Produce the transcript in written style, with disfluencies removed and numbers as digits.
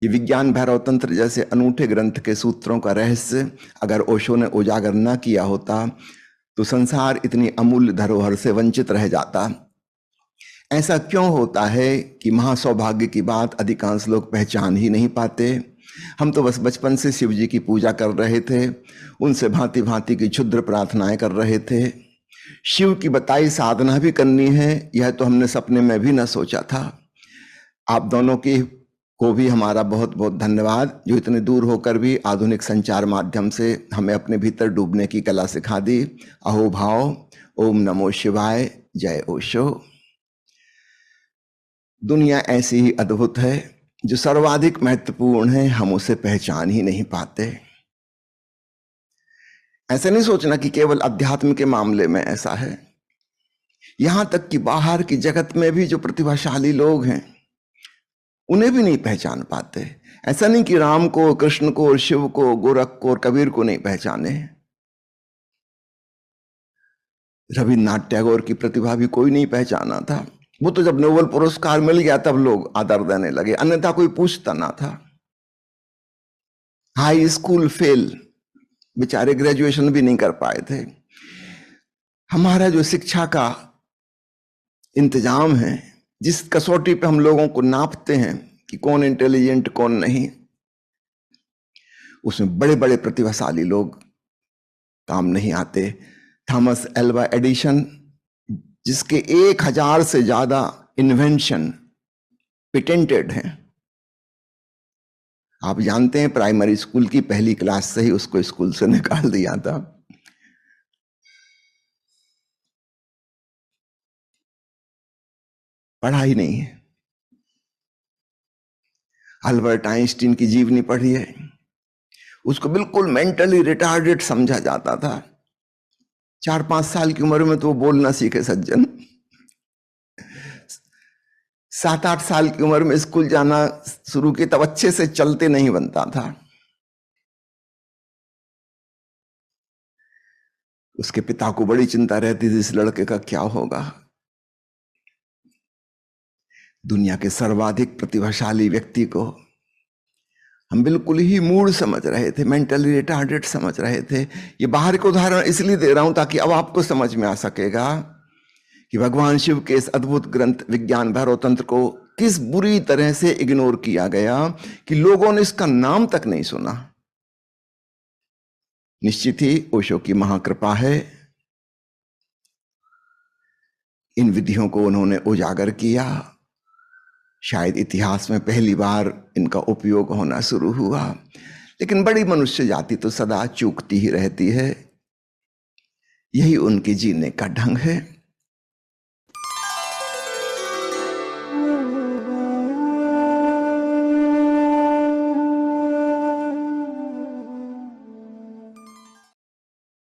ये विज्ञान भैरव तंत्र जैसे अनूठे ग्रंथ के सूत्रों का रहस्य अगर ओशो ने उजागर न किया होता तो संसार इतनी अमूल्य धरोहर से वंचित रह जाता। ऐसा क्यों होता है कि महासौभाग्य की बात अधिकांश लोग पहचान ही नहीं पाते। हम तो बस बचपन से शिव जी की पूजा कर रहे थे, उनसे भांति भांति की क्षुद्र प्रार्थनाएं कर रहे थे। शिव की बताई साधना भी करनी है, यह तो हमने सपने में भी न सोचा था। आप दोनों की को भी हमारा बहुत बहुत धन्यवाद, जो इतने दूर होकर भी आधुनिक संचार माध्यम से हमें अपने भीतर डूबने की कला सिखा दी। अहो भाव, ओम नमो शिवाय, जय ओशो। दुनिया ऐसी ही अद्भुत है, जो सर्वाधिक महत्वपूर्ण है हम उसे पहचान ही नहीं पाते। ऐसा नहीं सोचना कि केवल अध्यात्म के मामले में ऐसा है, यहां तक कि बाहर की जगत में भी जो प्रतिभाशाली लोग हैं उन्हें भी नहीं पहचान पाते। ऐसा नहीं कि राम को, कृष्ण को, शिव को, गोरख को और कबीर को नहीं पहचाने। रविन्द्रनाथ टैगोर की प्रतिभा भी कोई नहीं पहचाना था, वो तो जब नोबेल पुरस्कार मिल गया तब लोग आदर देने लगे, अन्यथा कोई पूछता ना था। हाई स्कूल फेल, बेचारे ग्रेजुएशन भी नहीं कर पाए थे। हमारा जो शिक्षा का इंतजाम है, जिस कसौटी पे हम लोगों को नापते हैं कि कौन इंटेलिजेंट कौन नहीं, उसमें बड़े बड़े प्रतिभाशाली लोग काम नहीं आते। थॉमस एल्वा एडिशन, जिसके 1000 से ज्यादा इन्वेंशन पेटेंटेड हैं, आप जानते हैं प्राइमरी स्कूल की पहली क्लास से ही उसको स्कूल से निकाल दिया था। पढ़ा ही नहीं है। अल्बर्ट आइंस्टीन की जीवनी पढ़ी है, उसको बिल्कुल मेंटली रिटार्डेड समझा जाता था। 4-5 साल की उम्र में तो वो बोलना सीखे सज्जन। 7-8 साल की उम्र में स्कूल जाना शुरू किया, तब अच्छे से चलते नहीं बनता था। उसके पिता को बड़ी चिंता रहती थी, इस लड़के का क्या होगा। दुनिया के सर्वाधिक प्रतिभाशाली व्यक्ति को हम बिल्कुल ही मूड समझ रहे थे, मेंटली रिटार्डेड समझ रहे थे। ये बाहर के उदाहरण इसलिए दे रहा हूं ताकि अब आपको समझ में आ सकेगा कि भगवान शिव के इस अद्भुत ग्रंथ विज्ञान भैरव तंत्र को किस बुरी तरह से इग्नोर किया गया कि लोगों ने इसका नाम तक नहीं सुना। निश्चित ही ओशो की महाकृपा है, इन विधियों को उन्होंने उजागर किया। शायद इतिहास में पहली बार इनका उपयोग होना शुरू हुआ, लेकिन बड़ी मनुष्य जाति तो सदा चूकती ही रहती है। यही उनके जीने का ढंग है।